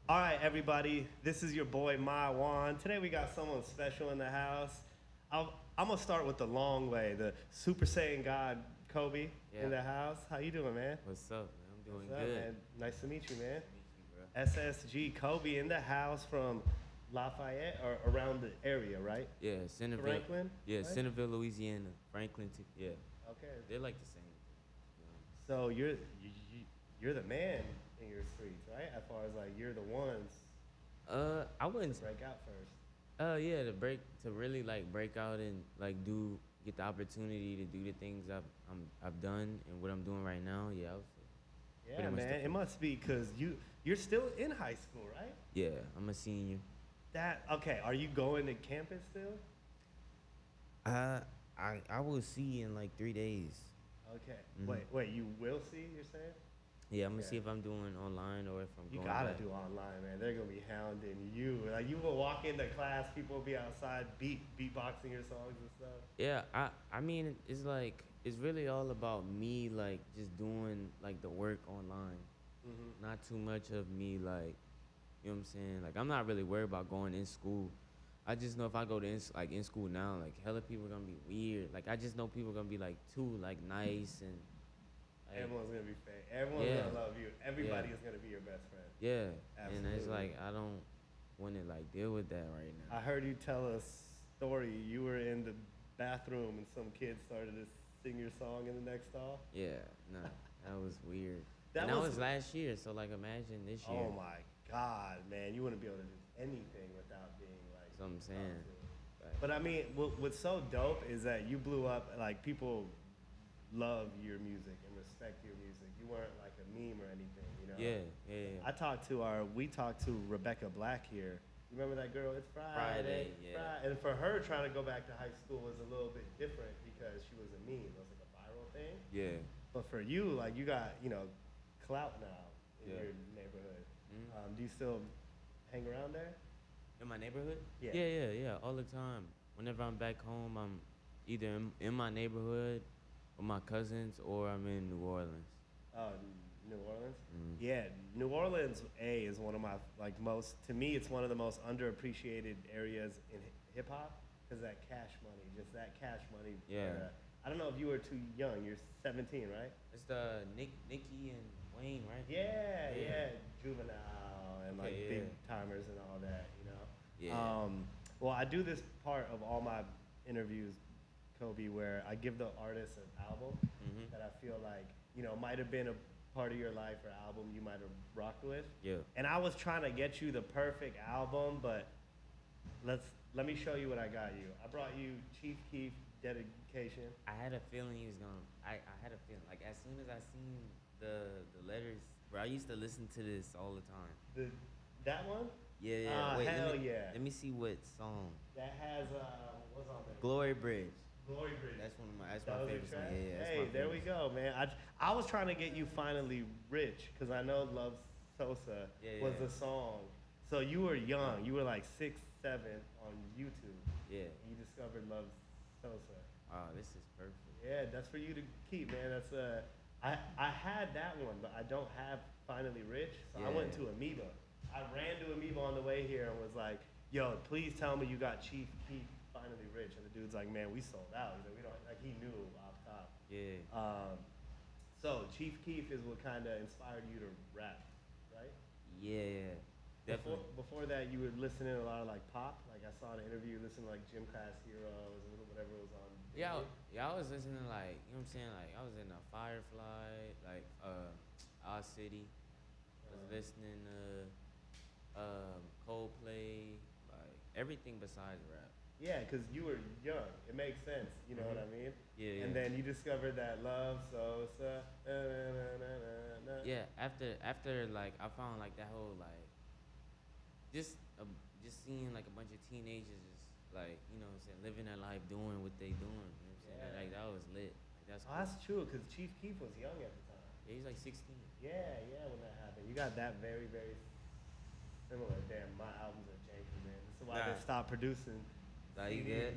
All right, everybody. This is your boy My Juan. Today we got someone special in the house. I'm gonna start with the long way. The Super Saiyan God Kobe in the house. How you doing, man? What's up, man? I'm doing What's up, good. man? Nice to meet you, man. Meet you, bro. SSGKobe in the house from Lafayette or around the area, right? Yeah, Centerville. Franklin? Yeah, right? Centerville, Louisiana. Franklin, yeah. Okay. They're like the same. So you're the man in your streets, right? As far as like you're the ones I wouldn't. to break out first. Yeah, to really like break out and like get the opportunity to do the things I've done and what I'm doing right now. Yeah, I would say. Yeah, Pretty much man. It must be because you're still in high school, right? Yeah, I'm a senior. Okay. Are you going to campus still? I will see in like 3 days. Okay. Mhm. Wait. You will see? You're saying? Yeah, I'm gonna see if I'm doing online or if I'm You going gotta back. do online, man. They're gonna be hounding you. Like you will walk into class, people will be outside beatboxing your songs and stuff. Yeah, I mean it's really all about me like just doing like the work online. Not too much of me like, you know what I'm saying? Like I'm not really worried about going in school. I just know if I go to in school now, like hella people are gonna be weird. Like I just know people are gonna be like too like nice and like, Everyone's gonna be fake. Everyone's gonna love you. Everybody is gonna be your best friend. yeah. Absolutely. And it's like I don't want to like deal with that right now. I heard you tell a story. You were in the bathroom and some kid started to sing your song in the next stall. Yeah, no, that was weird. That That was- was last year, so like imagine this year. Oh my God, man! You wouldn't be able to do anything without being like. That's what I'm saying. But I mean, what's so dope is that you blew up. Like people love your music and respect your music. You weren't like a meme or anything, you know. Yeah. We talked to Rebecca Black here. You remember that girl? It's Friday. Yeah. And for her, trying to go back to high school was a little bit different because she was a meme. It was like a viral thing. Yeah. But for you, like you got clout now in Yeah. your neighborhood. Mhm. Do you still hang around there? In my neighborhood? Yeah. Yeah, all the time. Whenever I'm back home, I'm either in my neighborhood with my cousins or I'm in New Orleans. Oh, New Orleans? Mhm. Yeah, New Orleans is one of my to me it's one of the most underappreciated areas in hip hop because that cash money. Yeah. I don't know if you were too young. You're 17, right? It's the Nicki and Wayne, right? Yeah. Juvenile and like Okay, big timers and all that, you know? Yeah. Well, I do this part of all my interviews, Kobe, where I give the artist an album that I feel like, might have been a part of your life or album you might have rocked with. Yeah. And I was trying to get you the perfect album, but let me show you what I got you. I brought you Chief Keef Dedication. I had a feeling he was gonna. I had a feeling. Like as soon as I seen the letters, bro, I used to listen to this all the time. That one? Yeah. Wait, hell let me, yeah. Let me see what song. That has what's on there? Glory Bridge. Glory Bridge. That's one of my. That's That my was your favorite song. track? Yeah. That's Hey, my there we favorite go, man. I was trying to get you Finally Rich because I know Love Sosa was the song. So you were young. You were like 6, 7 on YouTube. Yeah. You discovered Love Sosa. Oh, this is perfect. Yeah, that's for you to keep, man. That's I had that one, but I don't have Finally Rich, so I went to Amoeba. I ran to Amoeba on the way here and was like, "Yo, please tell me you got Chief Keef Finally Rich." And the dude's like, "Man, we sold out." He's like, "We don't." Like he knew off top. Yeah. So Chief Keef is what kind of inspired you to rap, right? Yeah. Definitely. Before that, you were listening to a lot of like pop. Like I saw an interview listening to like Gym Class Heroes and whatever was on. Yeah, I was listening to like, you know what I'm saying? Like I was in a Firefly, like Our City. I was listening to Coldplay, like everything besides rap. Yeah, because you were young. It makes sense. You know what I mean? Yeah. And then you discovered that Love Sosa. Na, na, na. Yeah, after like I found like that whole like just seeing like a bunch of teenagers just like, you know what I'm saying, living their life, doing what they doing, you know what I'm saying? Like that was lit. Like that's cool. That's true, because Chief Keef was young at the time. Yeah, he's like 16. Yeah, when that happened. You got that very, very similar. Damn, my albums are janky, man. This is why they stopped producing. You good?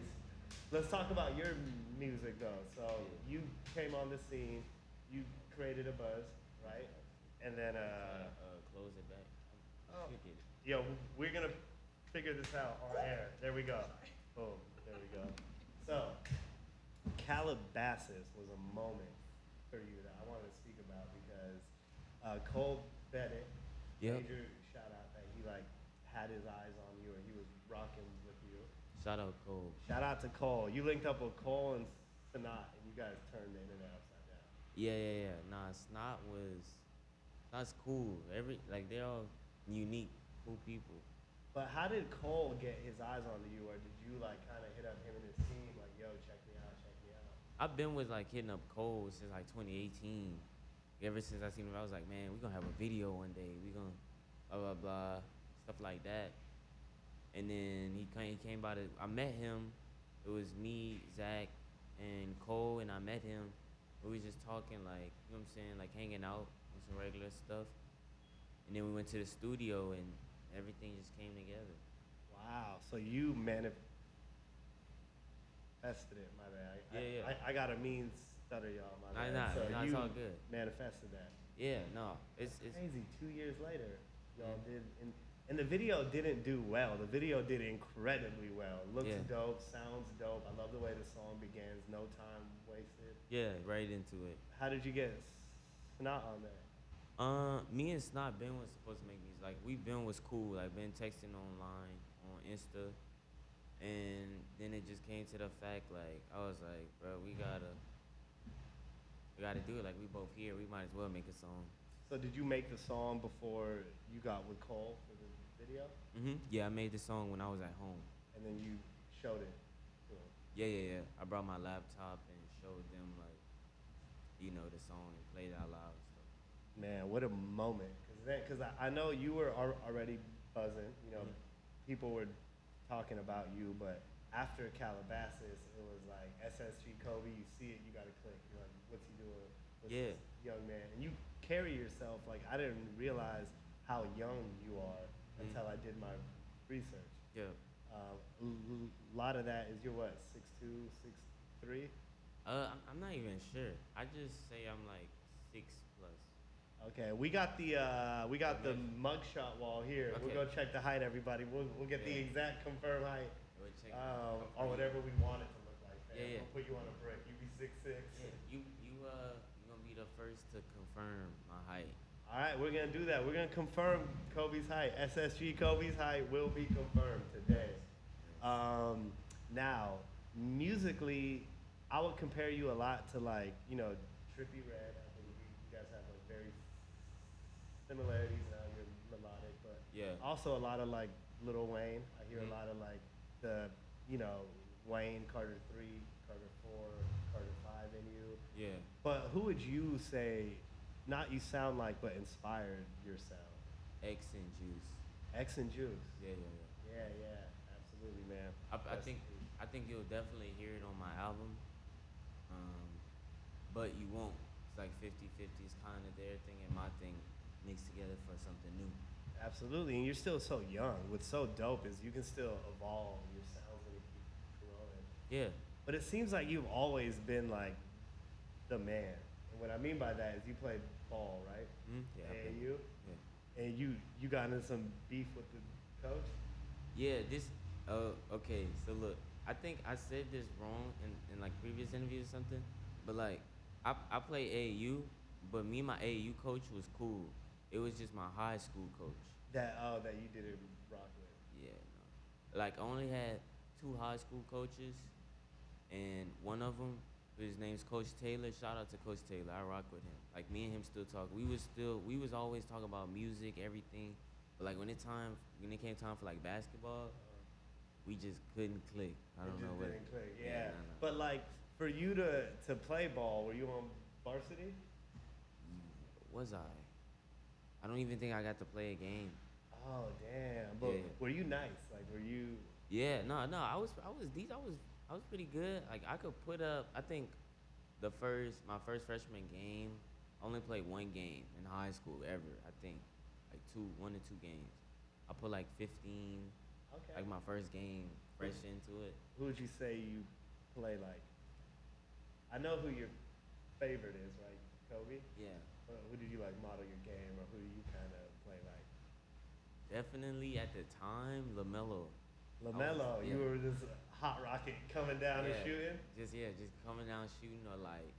Let's talk about your music, though. So you came on the scene, you created a buzz, right? And then Close it back. Oh. Should get it. Yo, we're gonna figure this out on air. There we go. Boom. There we go. So, Calabasas was a moment for you that I wanted to speak about because Cole Bennett, Yep. major shout out that he like had his eyes on you or he was rocking with you. Shout out Cole. Shout out to Cole. You linked up with Cole and Sanat and you guys turned the internet upside down. Yeah. Nah, Snot's cool. They're all unique, cool people. But how did Cole get his eyes onto you, or did you like kind of hit up him and his team like, yo, check me out, check me out? I've been with like hitting up Cole since like 2018. Ever since I seen him, I was like, man, we gonna have a video one day. We gonna blah blah blah, stuff like that. And then he came by I met him. It was me, Zach, and Cole, and I met him. We was just talking like, you know what I'm saying, like hanging out on some regular stuff. And then we went to the studio and everything just came together. Wow. So you manifested it, my bad. Yeah. I got a mean stutter, y'all, my bad. So Nah, you it's all good. manifested that. Yeah, no, it's Crazy. 2 years later, y'all did, and the video didn't do well. The video did incredibly well. Looks dope, sounds dope. I love the way the song begins. No time wasted. Yeah, right into it. How did you get Snot on there? Me and Snot Ben was supposed to make music. Like Ben was cool. Like been texting online on Insta, and then it just came to the fact. Like I was like, bro, we gotta do it. Like we both here. We might as well make a song. So did you make the song before you got with Cole for the video? Yeah, I made the song when I was at home. And then you showed it to him. Yeah. I brought my laptop and showed them like, the song and played it out loud and stuff. Man, what a moment! Because I know you were already buzzing. People were talking about you, but after Calabasas, it was like SSGKobe. You see it, you gotta click. You're like, what's he doing? What's this young man? And you carry yourself like I didn't realize how young you are until I did my research. Yeah. A lot of that is you're what, 6'2", 6'3"? I'm not even sure. I just say I'm like 6+. Okay, we got the mugshot wall here. Okay. We'll go check the height, everybody. We'll get the exact confirmed height, or whatever we want it to look like. Yeah. We'll put you on a brick. You be 6'6". Yeah, you gonna be the first to confirm my height. All right, we're gonna do that. We're gonna confirm Kobe's height. SSGKobe's height will be confirmed today. Now, musically, I would compare you a lot to like Trippie Redd. I think you guys have like very similarities now. You're melodic, but also a lot of like Lil Wayne. I hear a lot of like the Wayne, Carter 3, Carter 4, Carter 5 in you. Yeah. But who would you say, not you sound like, but inspired your sound? X and Juice. X and Juice. Yeah. Yeah, absolutely, man. I think you'll definitely hear it on my album. But you won't. It's like 50-50. It's kind of their thing and my thing mixed together for something new. Absolutely, and you're still so young. What's so dope is you can still evolve your sounds and keep growing. Yeah. But it seems like you've always been like the man. And what I mean by that is you played ball, right? Yeah. AAU? Yeah. And you got into some beef with the coach? Yeah, okay, so look, I think I said this wrong in like previous interviews or something, but like, I played AAU, but me and my AAU coach was cool. It was just my high school coach. That you didn't rock with? Yeah, no. Like, I only had 2 high school coaches, and one of them, his name's Coach Taylor. Shout out to Coach Taylor. I rock with him. Like, me and him still talk. We was always talking about music, everything. But like when it came time for like basketball, we just couldn't click. I don't know what. Didn't click. Yeah. No. But like for you to play ball, were you on varsity? Was I? I don't even think I got to play a game. Oh damn! But were you nice? Like were you? Yeah. No. I was pretty good. Like I could put up. I think my first freshman game. I only played 1 game in high school ever. I think like 1 or 2 games. I put like 15. Okay. Like my first game, fresh into it. Who would you say you play like? I know who your favorite is, right? Kobe? Yeah. Who did you like model your game, or who do you kind of play like? definitely at the time, LaMelo. LaMelo, you were just hot rocket coming down and shooting. Just coming down shooting, or like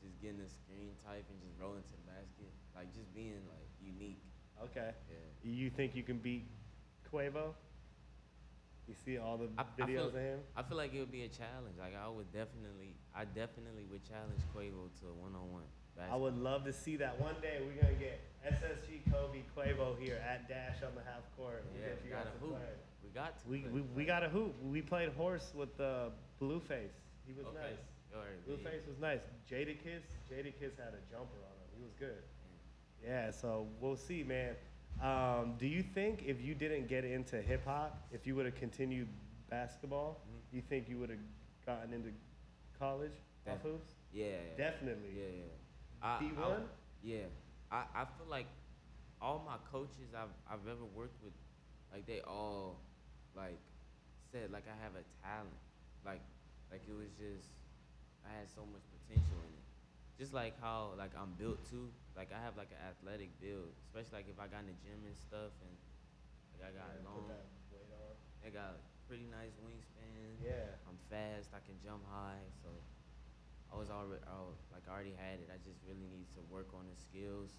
just getting the screen type and just rolling to the basket, like just being like unique. Okay. Yeah. You think you can beat Quavo? You see all the videos of him? I feel like it would be a challenge. Like I definitely would challenge Quavo to a one-on-one basketball. I would love to see that. One day we're gonna get SSGKobe Quavo here at Dash on the half court. Yeah, we got a hoop. We got a hoop. We played horse with Blueface. He was nice. Blueface was nice. Jadakiss had a jumper on him. He was good. Yeah, so we'll see, man. Do you think if you didn't get into hip hop, if you would have continued basketball, you think you would have gotten into college off hoops? Yeah. Definitely. Yeah. D1? I feel like all my coaches I've ever worked with, like they all like said like I have a talent. Like it was just I had so much potential in it. Just like how like I'm built too. Like I have like an athletic build, especially like if I got in the gym and stuff, and like I got long. Put that weight on. I got pretty nice wingspan. Yeah. I'm fast. I can jump high. So I already had it. I just really needed to work on the skills.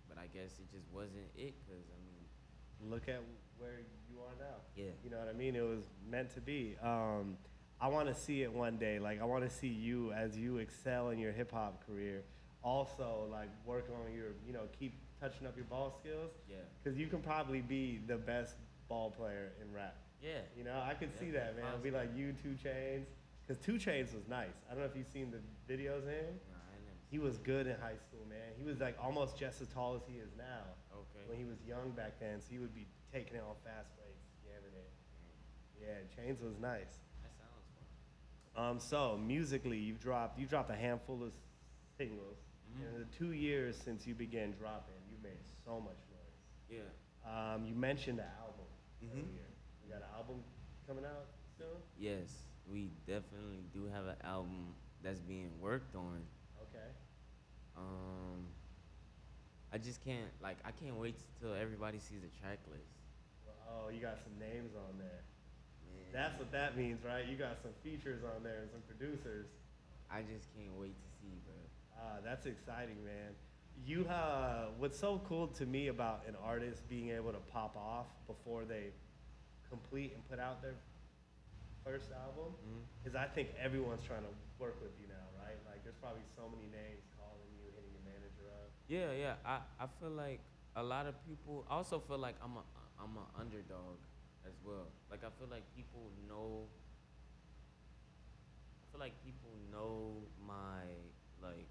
But I guess it just wasn't it, cause I mean. Look at where you are now. Yeah. You know what I mean? It was meant to be. I want to see it one day. Like I want to see you as you excel in your hip hop career. Also, like work on your, keep touching up your ball skills. Yeah. Because you can probably be the best ball player in rap. Yeah. I could see that, man. It'd be like you, 2 Chainz. Because 2 Chainz was nice. I don't know if you've seen the videos of him. Nah, I never. He was good in high school, man. He was like almost just as tall as he is now. Okay. When he was young back then, so he would be taking it on fast breaks, jamming it. Yeah, Chainz was nice. That sounds fun. So musically, you dropped a handful of singles. In the 2 years since you began dropping, you've made so much noise. Yeah. You mentioned the album earlier. You got an album coming out soon? Yes, we definitely do have an album that's being worked on. Okay. I just can't I can't wait till everybody sees the track list. Oh, you got some names on there. Man. That's what that means, right? You got some features on there and some producers. I just can't wait to see, bro. That's exciting, man. What's so cool to me about an artist being able to pop off before they complete and put out their first album is I think everyone's trying to work with you now, right? Like there's probably so many names calling you, hitting your manager up. Yeah. I feel like a lot of people. I also feel like I'm an underdog as well. Like I feel like people know. I feel like people know my like.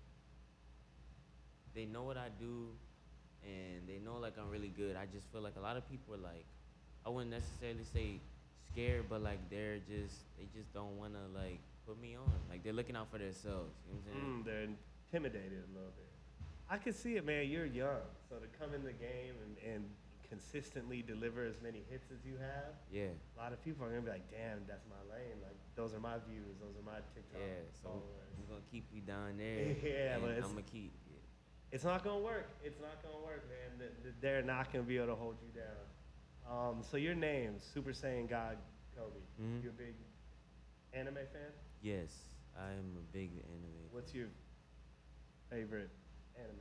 They know what I do, and they know like I'm really good. I just feel like a lot of people are like, I wouldn't necessarily say scared, but like they just don't want to like put me on. Like they're looking out for themselves. You know what I'm saying? They're intimidated a little bit. I can see it, man. You're young, so to come in the game and consistently deliver as many hits as you have. Yeah. A lot of people are gonna be like, damn, that's my lane. Like those are my views. Those are my TikTok. Yeah. So followers. we're gonna keep you down there. Yeah, but I'm gonna keep. It's not gonna work. It's not gonna work, man. They're not gonna be able to hold you down. So your name, Super Saiyan God Kobe. You a big anime fan? Yes, I am a big anime. What's your favorite anime?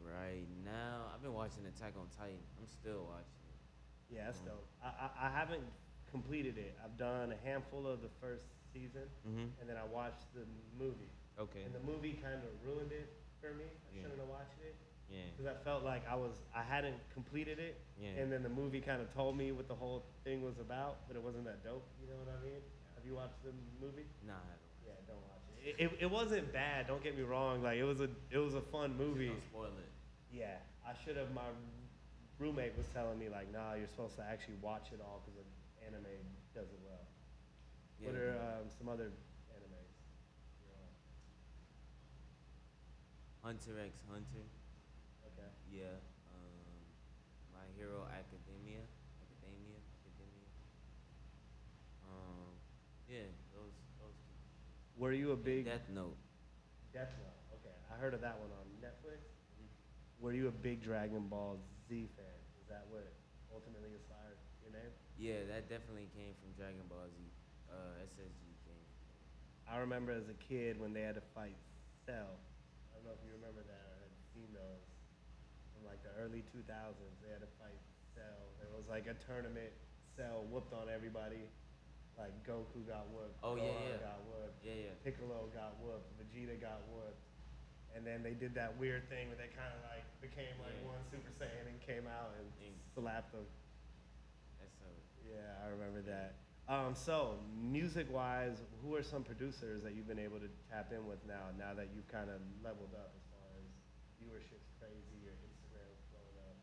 Right now, I've been watching Attack on Titan. I'm still watching it. Yeah, that's dope. I haven't completed it. I've done a handful of the first season, and then I watched the movie. Okay. And the movie kind of ruined it for me. I shouldn't have watched it. Yeah. Because I felt like I hadn't completed it, Yeah. and then the movie kind of told me what the whole thing was about, but it wasn't that dope. You know what I mean? Have you watched the movie? Nah, I haven't. Yeah, don't watch it. It wasn't bad. Don't get me wrong. Like it was a fun movie. Don't spoil it. Yeah, I should have. My roommate was telling me like, nah, you're supposed to actually watch it all because anime does it well. Yeah, What are some other animes? Hunter x Hunter. Okay. Yeah. My Hero Academia. Yeah, those two. Were you a big Death Note. Death Note? Okay, I heard of that one on Netflix. Were you a big Dragon Ball Z fan. Is that what ultimately inspired your name? Yeah, that definitely came from Dragon Ball Z. SSG came from there. I remember as a kid when they had to fight Cell. I don't know if you remember that or had seen those from like the early 2000s. They had to fight Cell. There was like a tournament. Cell whooped on everybody. Like Goku got whooped. Oh, Gohan yeah, yeah. got whooped. Yeah, yeah. Piccolo got whooped. Vegeta got whooped. And then they did that weird thing where they kind of like became like Yeah. one Super Saiyan and came out and slapped them. That's so. Yeah, I remember that. So, music-wise, who are some producers that you've been able to tap in with now that you've kind of leveled up as far as viewership's crazy, your Instagram's blowing up?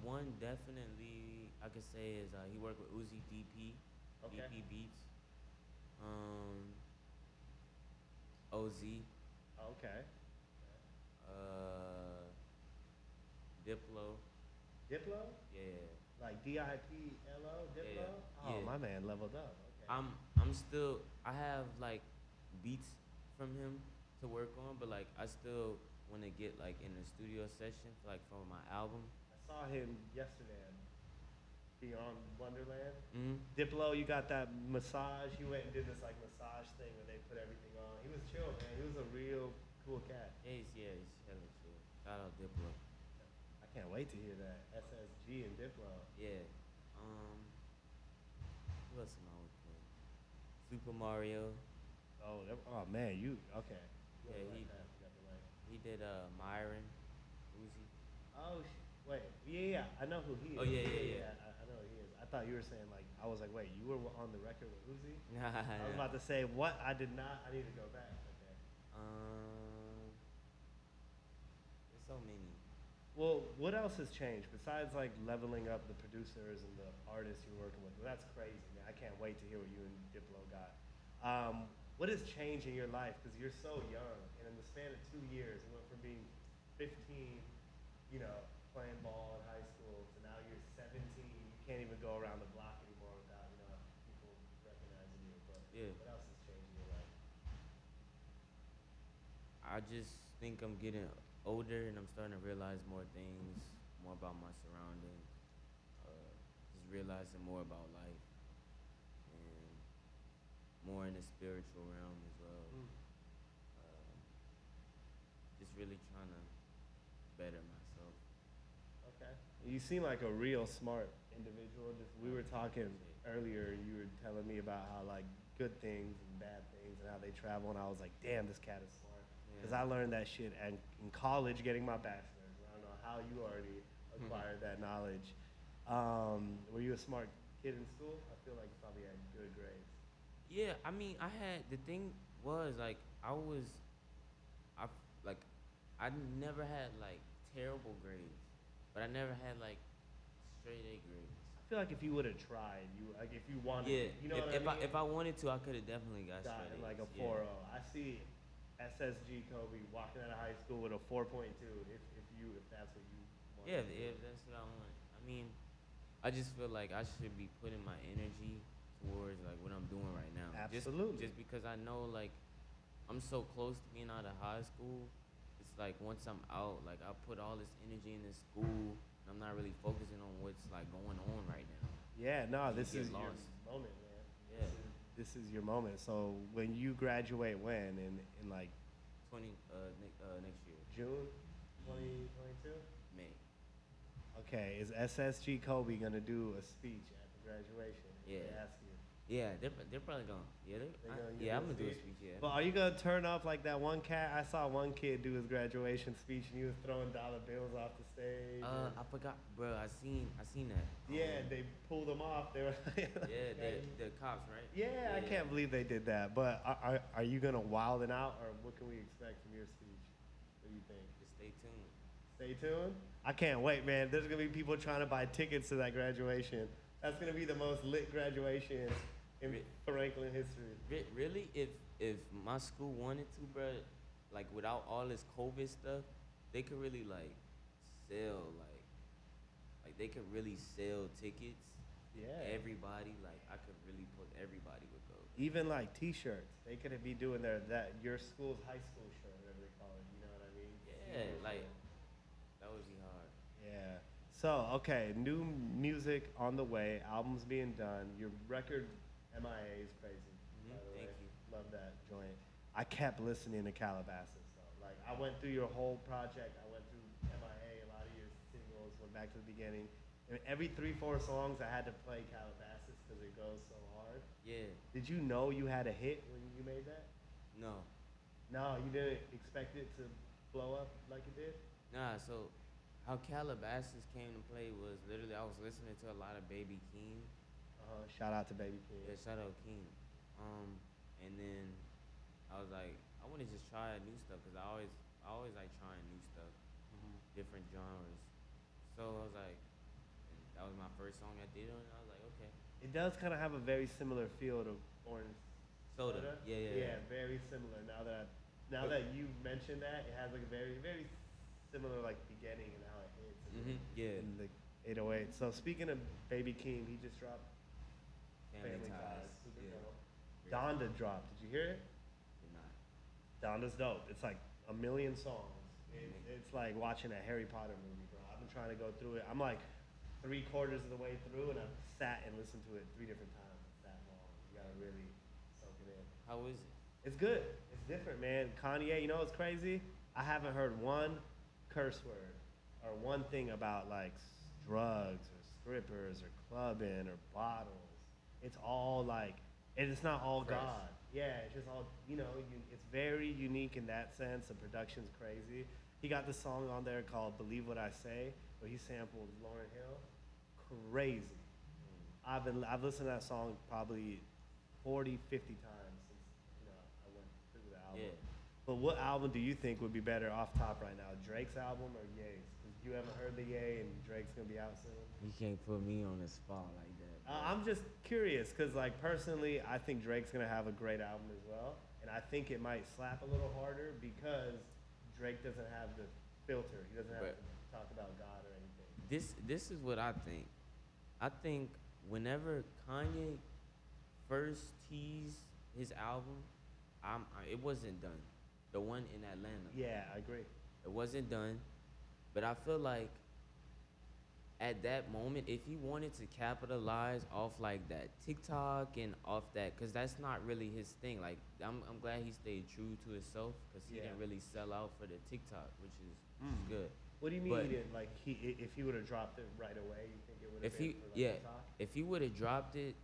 One definitely I could say is he worked with Uzi DP, Okay. DP Beats, OZ, Okay. Diplo, Diplo? yeah. Like Diplo? Diplo? Yeah, Oh, yeah. my man leveled up. Okay. I'm still I have like beats from him to work on, but like I still want to get like in the studio session for like for my album. I saw him yesterday at Beyond Wonderland. Mm-hmm. Diplo, you got that massage. He went and did this like massage thing where they put everything on. He was chill, man. He was a real cool cat. Yeah, he's hella chill. Shout out Diplo. I can't wait to hear that. SSG and Diplo. Yeah. Who else am I with? Super Mario. Oh man, you okay? You Yeah, like that. You got the right. he did Myron, Uzi. Oh, wait. Yeah. I know who he is. Oh, yeah. I know who he is. I thought you were saying like I was like, wait, you were on the record with Uzi? Nah, I was about to say what? I did not. I need to go back. Okay. There's so many. Well, what else has changed besides like leveling up the producers and the artists you're working with? Well, that's crazy, man. I can't wait to hear what you and Diplo got. What has changed in your life? Because you're so young, and in the span of 2 years, you went from being 15, playing ball in high school, to now you're 17. You can't even go around the block anymore without, people recognizing you. But Yeah. what else has changed in your life? I just think I'm getting older and I'm starting to realize more things, more about my surroundings, just realizing more about life and more in the spiritual realm as well. Just really trying to better myself. Okay. You seem like a real smart individual. We were talking earlier, and you were telling me about how like good things and bad things and how they travel, and I was like, damn, this cat is smart. Because I learned that shit in college, getting my bachelor's. I don't know how you already acquired that knowledge. Were you a smart kid in school? I feel like you probably had good grades. Yeah, I mean, the thing was like I never had like terrible grades, but I never had like straight A grades. I feel like if you would have tried, if you wanted, If I wanted to, I could have definitely got straight A's. Like a 4.0. I see SSGKobe walking out of high school with a 4.2. If that's what you want. Yeah, if that's what I want. I mean, I just feel like I should be putting my energy towards like what I'm doing right now. Absolutely. Just because I know like I'm so close to being out of high school. It's like once I'm out, like I put all this energy in this school, and I'm not really focusing on what's like going on right now. Yeah, no, this is your lost. moment, man. Yeah. This is your moment. So when you graduate, when in like 20 next year. June 2022? May. Okay, is SSGKobe gonna do a speech at the graduation? Yeah. They ask you. Yeah, they're probably gonna. I'm gonna do a speech. Yeah. But are you gonna turn up like that one cat? I saw one kid do his graduation speech and he was throwing dollar bills off the stage. I forgot, bro. I seen that. Yeah, they pulled him off. They were yeah, the cops, right? Yeah, I can't believe they did that. But are you gonna wild it out, or what can we expect from your speech? What do you think? Just stay tuned. Stay tuned. I can't wait, man. There's gonna be people trying to buy tickets to that graduation. That's gonna be the most lit graduation in Franklin history. Really, if my school wanted to, bro, like without all this COVID stuff, they could really like sell like they could really sell tickets. Yeah. Everybody, like I could really put everybody would go. Even like T-shirts, they could be doing your school's high school shirt, whatever they call it. You know what I mean? Yeah, like that would be hard. Yeah, Yeah. So, okay, new music on the way, albums being done. Your record MIA is crazy, by the way. Thank you. Love that joint. I kept listening to Calabasas, though. Like, I went through your whole project. I went through MIA, a lot of your singles, went back to the beginning. And every 3, 4 songs, I had to play Calabasas because it goes so hard. Yeah. Did you know you had a hit when you made that? No. No, you didn't expect it to blow up like it did? Nah. So, how Calabasas came to play was literally I was listening to a lot of Baby Keem. Shout out to Baby King. Yeah, shout out Keem. And then I was like, I want to just try new stuff because I always like trying new stuff, different genres. So I was like, and that was my first song I did on it. I was like, okay. It does kind of have a very similar feel to Orange Soda. Yeah. Very similar. Now that you mentioned that, it has like a very, very similar like beginning and how it hits. Yeah. In the 808. So speaking of Baby Keem, he just dropped Family Ties. Super dope. Donda dropped. Did you hear it? Did not. Donda's dope. It's like a million songs. It's like watching a Harry Potter movie, bro. I've been trying to go through it. I'm like 3/4 of the way through, and I've sat and listened to it 3 different times. It's that long. You gotta really soak it in. How is it? It's good. It's different, man. Kanye, you know what's crazy? I haven't heard one curse word or one thing about like drugs or strippers or clubbing or bottles. It's all like, and it's not all Fresh. God. Yeah, it's just all, it's very unique in that sense. The production's crazy. He got the song on there called Believe What I Say, where he sampled Lauryn Hill. Crazy. I've listened to that song probably 40, 50 times since, I went through the album. Yeah. But what album do you think would be better off top right now, Drake's album or Ye's? Because you haven't heard the Ye and Drake's gonna be out soon. You can't put me on the spot like that. I'm just curious, because like personally, I think Drake's gonna have a great album as well, and I think it might slap a little harder because Drake doesn't have the filter. He doesn't have to talk about God or anything. This is what I think. I think whenever Kanye first teased his album, it wasn't done. The one in Atlanta. Yeah, I agree. It wasn't done, but I feel like at that moment, if he wanted to capitalize off like that TikTok and off that, because that's not really his thing. Like I'm glad he stayed true to himself because he didn't really sell out for the TikTok, which is good. What do you mean But he didn't? Like if he would have dropped it right away, you think it would have If been he for like yeah, TikTok? if he would have dropped it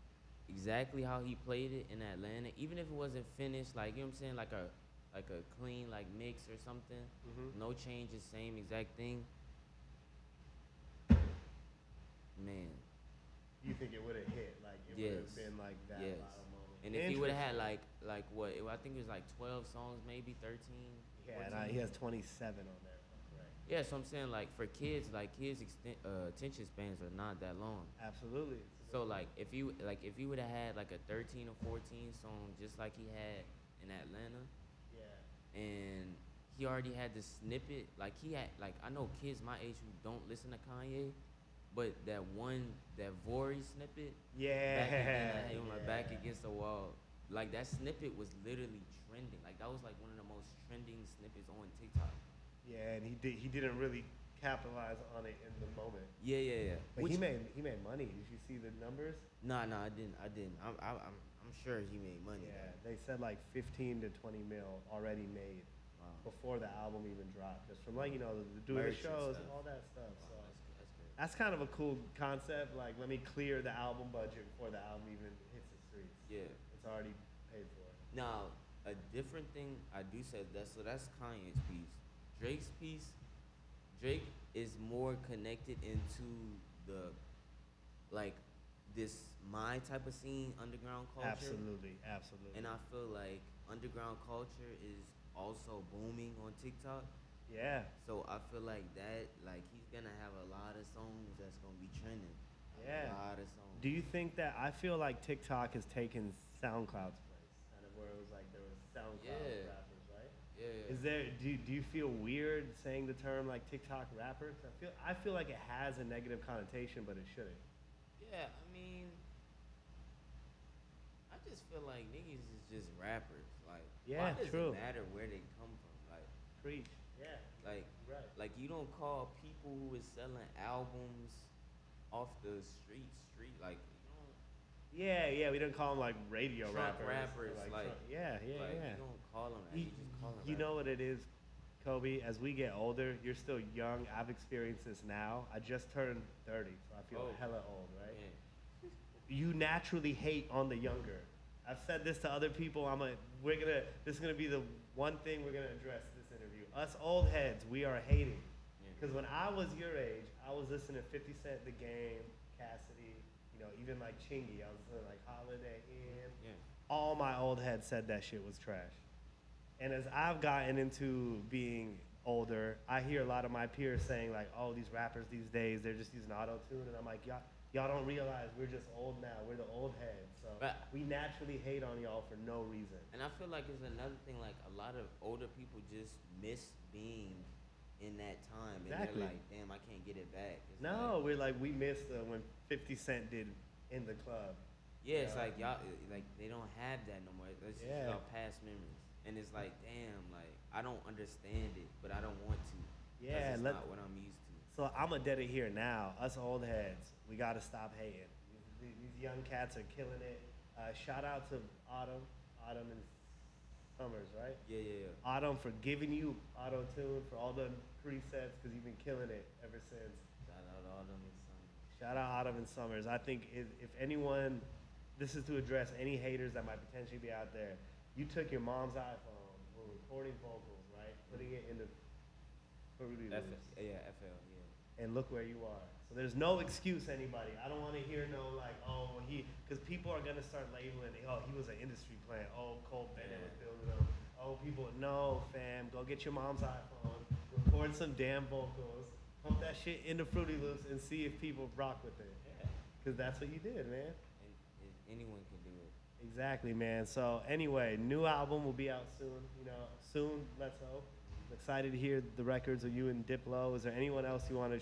exactly how he played it in Atlanta, even if it wasn't finished, like you know what I'm saying, like a clean like mix or something, no changes, same exact thing. Man. You think it would have hit? Like it would have been like that viral moment. And if he would have had like what I think it was like 12 songs, maybe 13. Yeah, and he has 27 on there. Right. Yeah, so I'm saying like for kids, like attention spans are not that long. Absolutely. So like if you would have had like a 13 or 14 song just like he had in Atlanta, and he already had the snippet, like he had like I know kids my age who don't listen to Kanye, but that Vori snippet, back on my back against the wall, like that snippet was literally trending. Like that was like one of the most trending snippets on TikTok. Yeah, and he didn't really capitalize on it in the moment. Yeah. But he made money. Did you see the numbers? No, I didn't. I'm sure he made money. Yeah, they said like 15 to 20 mil already made before the album even dropped, just from like doing the shows and all that stuff. So that's kind of a cool concept. Like, let me clear the album budget before the album even hits the streets. Yeah, it's already paid for. Now, a different thing I do say that's Kanye's piece. Drake's piece. Drake is more connected into the like this my type of scene, underground culture. Absolutely. And I feel like underground culture is also booming on TikTok. Yeah. So I feel like that, like he's gonna have a lot of songs that's gonna be trending. Yeah. A lot of songs. Do you think that I feel like TikTok has taken SoundCloud's place, kind of where it was like there was SoundCloud rappers, right? Yeah. Is there? Do you feel weird saying the term like TikTok rapper? 'Cause I feel like it has a negative connotation, but it shouldn't. Yeah, I mean, I just feel like niggas is just rappers. Like, why does it matter where they come from? Like, preach. Yeah. Like, right. Like you don't call people people who is selling albums off the street, like Yeah, we don't call them like radio trunk rappers. like yeah. you don't call them that. You just call them. You know what it is, Kobe? As we get older, you're still young. I've experienced this now. I just turned 30, so I feel hella old, right? Yeah. You naturally hate on the younger. I've said this to other people. This is gonna be the one thing we're gonna address this interview. Us old heads, we are hating. Because when I was your age, I was listening to 50 Cent, The Game, Cassidy, even like Chingy. I was listening to like Holiday Inn. Yeah. All my old heads said that shit was trash. And as I've gotten into being older, I hear a lot of my peers saying like, oh, these rappers these days, they're just using auto-tune. And I'm like, y'all don't realize we're just old now. We're the old heads. So we naturally hate on y'all for no reason. And I feel like it's another thing, like a lot of older people just miss being in that time. And Exactly. they're like, damn, I can't get it back. It's we missed when 50 Cent did In the Club. Yeah, it's like y'all, like they don't have that no more. It's just our past memories. And it's like, damn, like I don't understand it, but I don't want to. Yeah, it's not what I'm used to. So I'm a dead it here now. Us old heads, we gotta stop hating. These young cats are killing it. Shout out to Autumn and Summers, right? Yeah. Autumn for giving you auto-tune for all the presets because you've been killing it ever since. Shout out Autumn and Summers. Shout out Autumn and Summers. I think if anyone, this is to address any haters that might potentially be out there. You took your mom's iPhone, were recording vocals, right? Putting it in the Fruity Loops. FL, yeah. And look where you are. So there's no excuse, anybody. I don't want to hear because people are going to start labeling, he was an industry plant. Oh, Cole Bennett was building them. Oh, no, fam, go get your mom's iPhone, record some damn vocals, pump that shit into Fruity Loops and see if people rock with it. Because that's what you did, man. And anyone can do it. Exactly, man. So anyway, new album will be out soon. Soon, let's hope. I'm excited to hear the records of you and Diplo. Is there anyone else you want to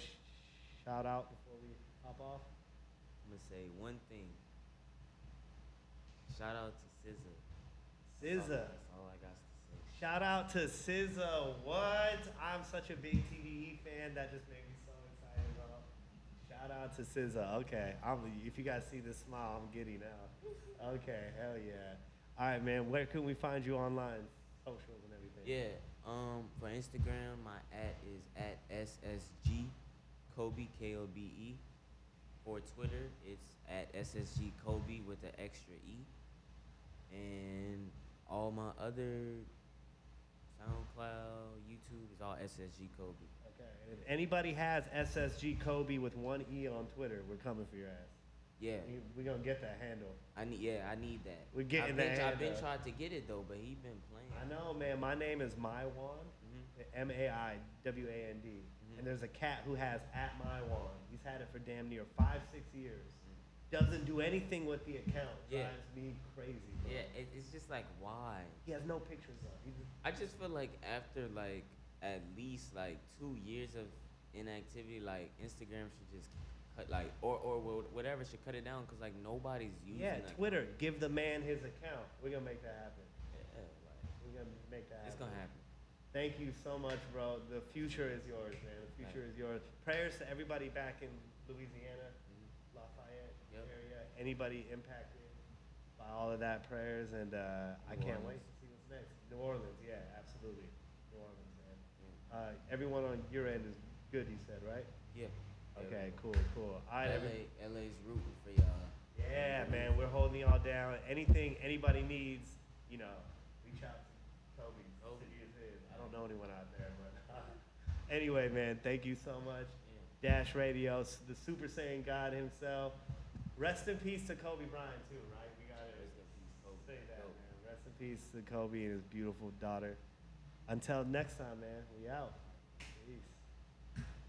shout out before we hop off? I'm going to say one thing. Shout out to SZA. SZA. That's all I got to say. Shout out to SZA. What? I'm such a big TDE fan. That just made me so excited, bro. Shout out to SZA. Okay. If you guys see this smile, I'm giddy now. Okay. Hell yeah. All right, man. Where can we find you online? Socials and everything. Yeah. For Instagram, my @ is @SSGKobe, Kobe. For Twitter, it's @SSGKobe with an extra E. And all my other SoundCloud, YouTube is all SSGKobe. Okay. And if anybody has SSGKobe with one E on Twitter, we're coming for your ass. Yeah. We're going to get that handle. I need that. We're getting that handle. I've been trying to get it, though, but he been playing. I know, man. My name is Maiwan, MAIWAND. And there's a cat who has @Maiwan. He's had it for damn near 5-6 years. Doesn't do anything with the account. Drives me crazy, bro. Yeah, it's just like, why? He has no pictures up. I just feel like after like at least like 2 years of inactivity, like Instagram should just cut or whatever should cut it down because like nobody's using it. Yeah, Twitter, give the man his account. We're gonna make that happen. Yeah, we're gonna make that happen. It's gonna happen. Thank you so much, bro. The future is yours, man. The future is yours. Prayers to everybody back in Louisiana, Lafayette area. Anybody impacted by all of that, prayers, and I can't wait to see what's next. New Orleans, yeah, absolutely. New Orleans, man. Everyone on your end is good, you said, right? Yeah. Okay, cool. All right, LA's rooting for y'all. Yeah, man, we're holding y'all down. Anything anybody needs, reach out to Kobe. City is his. I don't know anyone out there, but anyway, man, thank you so much. Yeah. Dash Radio, the Super Saiyan God himself. Rest in peace to Kobe Bryant too, right? We gotta say that, man. Rest in peace to Kobe and his beautiful daughter. Until next time, man, we out.